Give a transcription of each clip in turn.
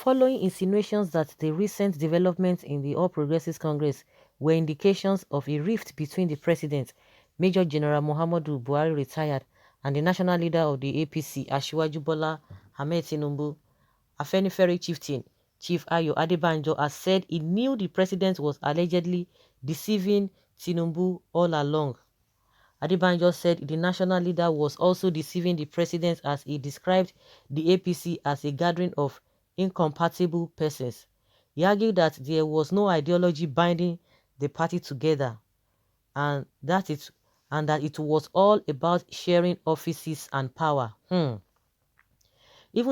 following insinuations that the recent developments in the All Progressives Congress were indications of a rift between the president, Major General Muhammadu Buhari retired, and the national leader of the APC, Asiwaju Bola Ahmed Tinubu, Afenifere chieftain, Chief Ayo Adebanjo, has said he knew the president was allegedly deceiving Tinubu all along. Adebanjo said the national leader was also deceiving the president as he described the APC as a gathering of incompatible persons. He argued that there was no ideology binding the party together and that it was all about sharing offices and power. Even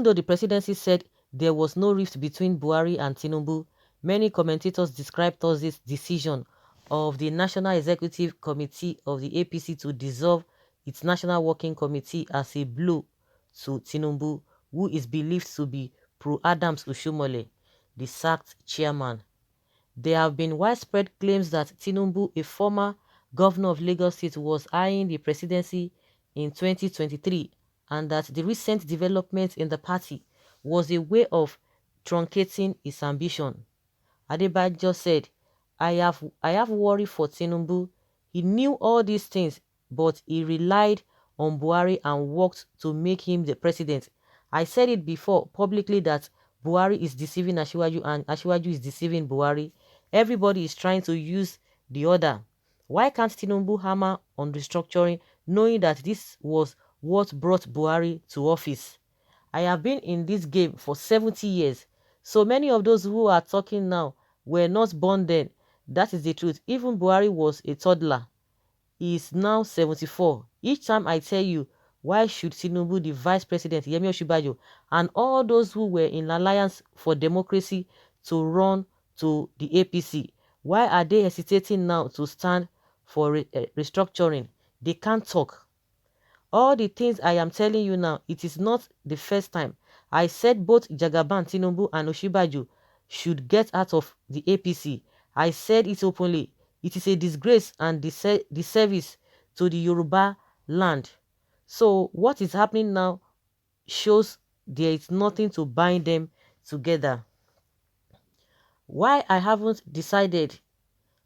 though the presidency said there was no rift between Buhari and Tinubu, many commentators described Thursday's decision of the National Executive Committee of the APC to dissolve its National Working Committee as a blow to Tinubu, who is believed to be pro-Adams Ushumole, the sacked chairman. There have been widespread claims that Tinubu, a former governor of Lagos State, was eyeing the presidency in 2023 and that the recent development in the party was a way of truncating his ambition. Adebanjo said, I have worry for Tinubu. He knew all these things, but he relied on Buhari and worked to make him the president. I said it before publicly that Buhari is deceiving Asiwaju and Asiwaju is deceiving Buhari. Everybody is trying to use the other. Why can't Tinubu hammer on restructuring, knowing that this was what brought Buhari to office? I have been in this game for 70 years. So many of those who are talking now were not born then. That is the truth. Even Buhari was a toddler. He is now 74. Each time I tell you, why should Tinubu, the vice president, Yemi Osinbajo, and all those who were in alliance for democracy to run to the APC, why are they hesitating now to stand for restructuring? They can't talk. All the things I am telling you now, it is not the first time. I said both Jagaban, Tinubu and Osinbajo should get out of the APC. I said it openly. It is a disgrace and disservice to the Yoruba land. So what is happening now shows there is nothing to bind them together. Why I haven't decided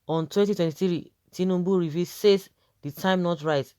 on 2023, Tinubu review says the time not right.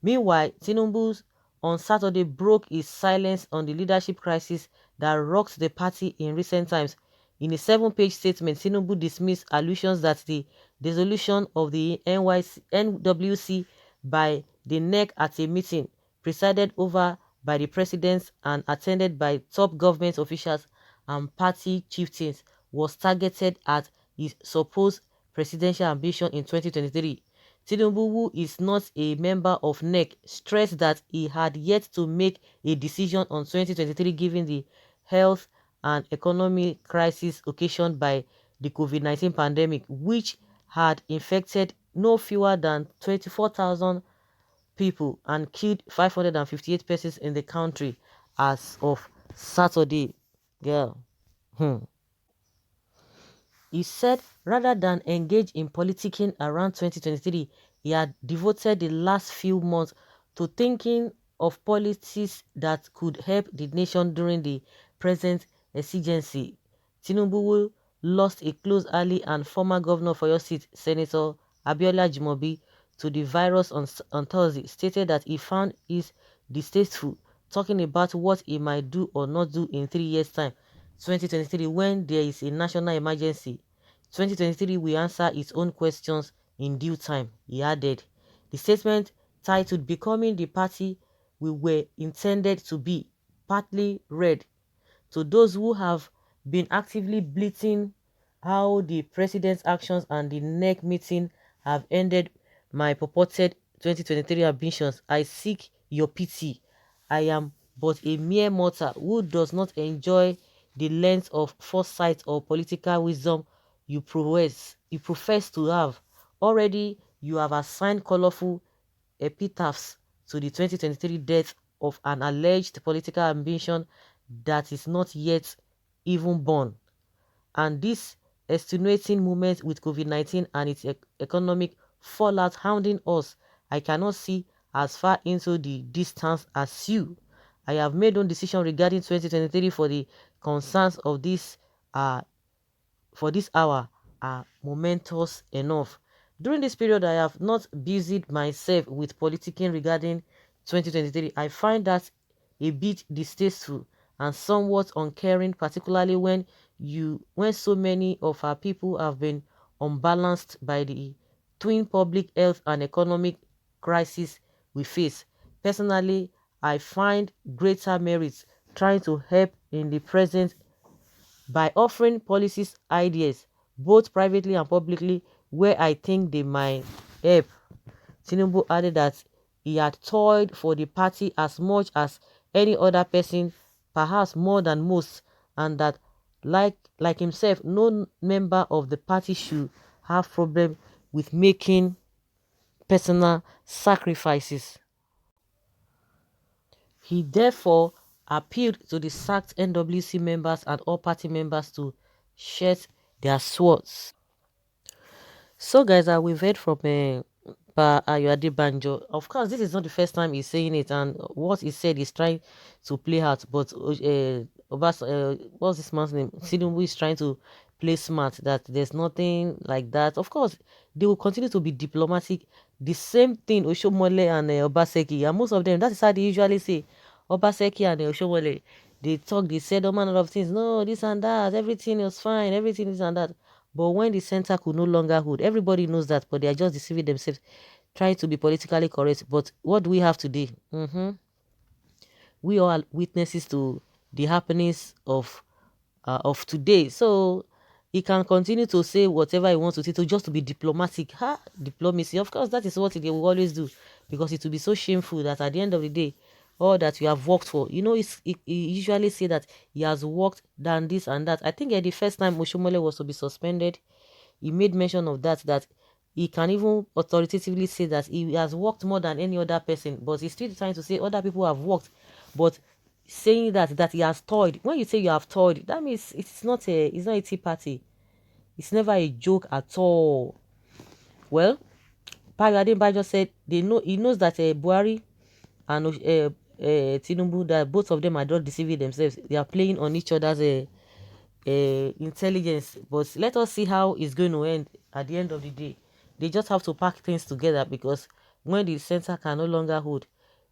Meanwhile, Tinubu on Saturday broke his silence on the leadership crisis that rocked the party in recent times. In a 7-page statement, Tinubu dismissed allusions that the dissolution of the NWC by the NEC at a meeting presided over by the president and attended by top government officials and party chieftains was targeted at his supposed presidential ambition in 2023. Tinubu, who is not a member of NEC, stressed that he had yet to make a decision on 2023 given the health and economic crisis occasioned by the COVID-19 pandemic, which had infected no fewer than 24,000 people and killed 558 persons in the country as of Saturday. Girl. He said rather than engage in politicking around 2023, he had devoted the last few months to thinking of policies that could help the nation during the present exigency. Tinubu lost a close ally and former governor for your seat, Senator Abiola Jimobi, to the virus on Thursday, stated that he found it distasteful talking about what he might do or not do in 3 years' time, 2023, when there is a national emergency. 2023 will answer its own questions in due time, he added. The statement, titled Becoming the Party We Were Intended to Be, partly read to those who have been actively bleating how the president's actions and the NEC meeting have ended my purported 2023 ambitions. I seek your pity. I am but a mere mortal who does not enjoy the length of foresight or political wisdom you profess to have. Already, you have assigned colorful epitaphs to the 2023 death of an alleged political ambition that is not yet even born. And this extenuating moment with COVID-19 and its economic fallout hounding us, I cannot see as far into the distance as you. I have made one decision regarding 2023 for the concerns of this are for this hour are momentous enough. During this period, I have not busied myself with politicking regarding 2023. I find that a bit distasteful and somewhat uncaring, particularly when so many of our people have been unbalanced by the twin public health and economic crisis we face. Personally, I find greater merit trying to help in the present by offering policies ideas both privately and publicly where I think they might help. Tinubu added that he had toiled for the party as much as any other person, perhaps more than most, and that like himself, no member of the party should have problem with making personal sacrifices. He therefore appealed to the sacked NWC members and all party members to shed their swords. So, guys, we've heard from Adebanjo. Of course, this is not the first time he's saying it, and what he said is trying to play out. But what's this man's name? Tinubu is trying to play smart. That there's nothing like that. Of course, they will continue to be diplomatic. The same thing Oshomole and Obaseki, and most of them. That is how they usually say. Obaseki and Oshomole, they talk. They said all manner of things. No, this and that. Everything was fine. Everything is and that. But when the center could no longer hold, everybody knows that, but they are just deceiving themselves, trying to be politically correct. But what do we have today? We all are witnesses to the happenings of today. So he can continue to say whatever he wants to say to just to be diplomatic. Diplomacy. Of course, that is what they will always do because it will be so shameful that at the end of the day, all that you have worked for, he usually say that he has worked than this and that. I think the first time Oshomole was to be suspended, he made mention of that he can even authoritatively say that he has worked more than any other person, but he's still trying to say other people have worked, but saying that he has toiled. When you say you have toiled, that means it's not a tea party. It's never a joke at all. Well, Adebanjo said he knows that Buhari and Tinubu, that both of them are not deceiving themselves. They are playing on each other's intelligence. But let us see how it's going to end at the end of the day. They just have to pack things together because when the center can no longer hold,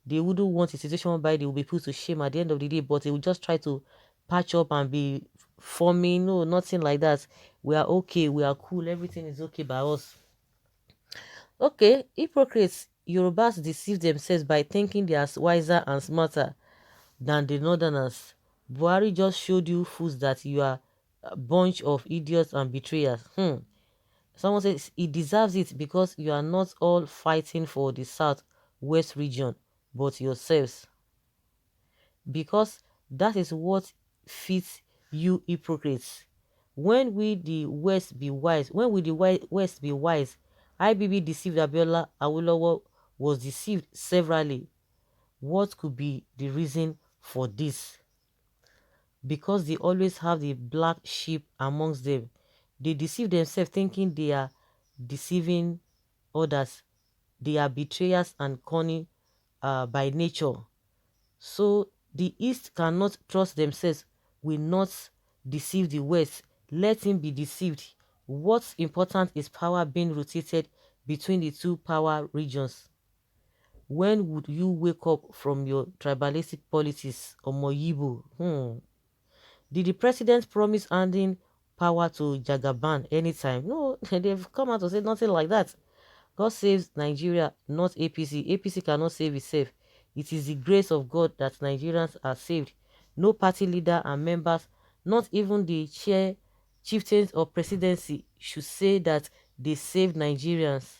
they wouldn't want a situation whereby they will be put to shame at the end of the day, but they will just try to patch up and be forming. No, nothing like that. We are okay, we are cool, everything is okay by us. Okay, hypocrites. Yorubas deceive themselves by thinking they are wiser and smarter than the northerners. Buhari just showed you fools that you are a bunch of idiots and betrayers. Someone says he deserves it because you are not all fighting for the south-west region, but yourselves. Because that is what fits you hypocrites. When will the West be wise? IBB deceived Abiola, Awolowo was deceived severally. What could be the reason for this? Because they always have the black sheep amongst them. They deceive themselves thinking they are deceiving others. They are betrayers and cunning by nature. So the East cannot trust themselves, will not deceive the West. Let him be deceived. What's important is power being rotated between the two power regions. When would you wake up from your tribalistic politics, Omoyibo? Did the president promise handing power to Jagaban anytime? No, they've come out to say nothing like that. God saves Nigeria, not APC. APC cannot save itself. It is the grace of God that Nigerians are saved. No party leader and members, not even the chieftains or presidency, should say that they saved Nigerians.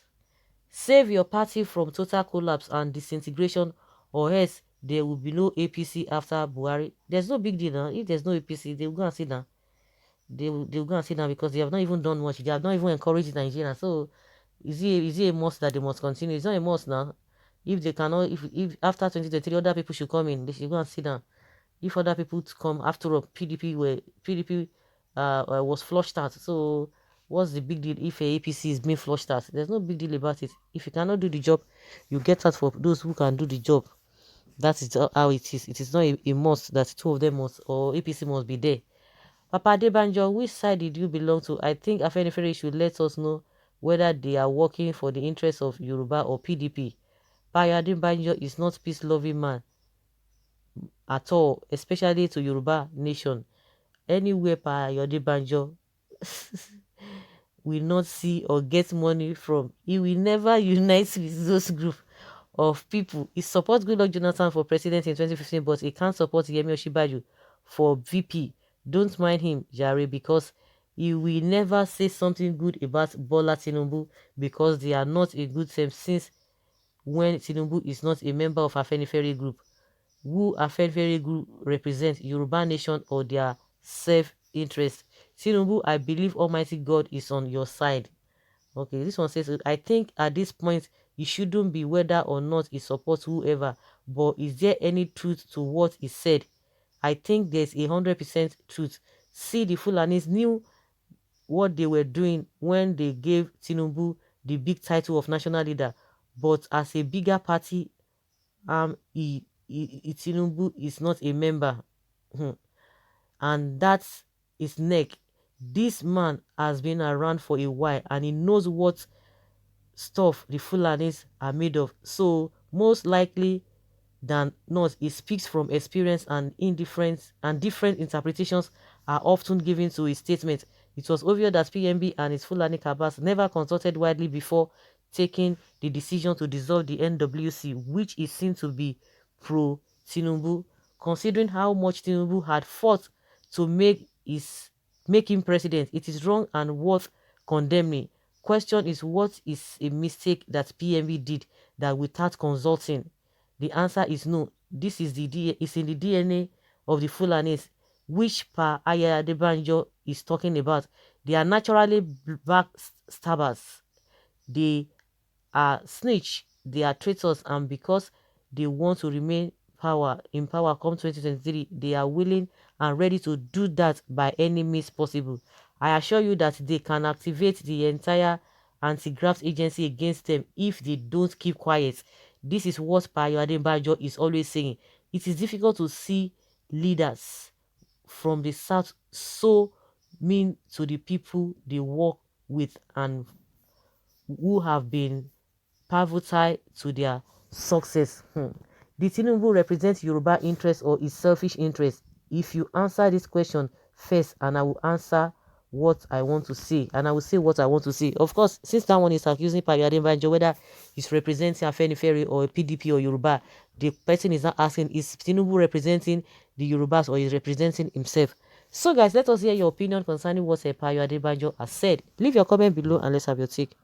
Save your party from total collapse and disintegration, or else there will be no APC after Buhari. There's no big deal now. If there's no APC, they will go and sit down. They will go and sit down because they have not even done much. They have not even encouraged Nigeria. So is it a must that they must continue? It's not a must now. If they cannot, if after 2023 other people should come in, they should go and sit down. If other people to come after all, PDP was flushed out. So what's the big deal if a APC is being flushed out? There's no big deal about it. If you cannot do the job, you get out for those who can do the job. That is how it is. It is not a must that two of them must or APC must be there. Papa Adebanjo, which side did you belong to? I think Afenifere should let us know whether they are working for the interests of Yoruba or PDP. Papa Adebanjo is not peace-loving man at all, especially to Yoruba nation. Anywhere Papa Adebanjo will not see or get money from, he will never unite with those group of people. He supports Goodluck Jonathan for president in 2015, but he can't support Yemi Osinbajo for VP. Don't mind him, Jare, because he will never say something good about Bola Tinubu because they are not a good team since when Tinubu is not a member of Afenifere group. Who Afenifere group represent, Yoruba nation or their self-interest? Tinubu, I believe Almighty God is on your side. Okay, this one says, I think at this point, it shouldn't be whether or not he supports whoever, but is there any truth to what he said? I think there's 100% truth. See, the Fulanis knew what they were doing when they gave Tinubu the big title of national leader, but as a bigger party, Tinubu is not a member. And that's his neck. This man has been around for a while and he knows what stuff the Fulanis are made of. So most likely than not, he speaks from experience, and indifference and different interpretations are often given to his statement. It was obvious that PMB and his Fulani cabals never consulted widely before taking the decision to dissolve the NWC, which is seen to be pro-Tinubu, considering how much Tinubu had fought to make him president. It is wrong and worth condemning. Question is, what is a mistake that PMB did that without consulting? The answer is no. This is is in the DNA of the Fulanis, which Pa Adebanjo is talking about. They are naturally backstabbers. They are snitch. They are traitors, and because they want to remain in power come 2023, they are willing and ready to do that by any means possible. I assure you that they can activate the entire anti-graft agency against them if they don't keep quiet. This is what Payo Adebanjo is always saying. It is difficult to see leaders from the south so mean to the people they work with and who have been pivotal to their success. Did Tinubu represent Yoruba interest or his selfish interest? If you answer this question first, and I will answer what I want to say, and I will say what I want to say. Of course, since that one is accusing Payo Adebanjo whether he's representing Afenifere or PDP or Yoruba, the person is not asking, is Tinubu representing the Yorubas or is representing himself? So guys, let us hear your opinion concerning what Payo Adebanjo has said. Leave your comment below and let's have your take.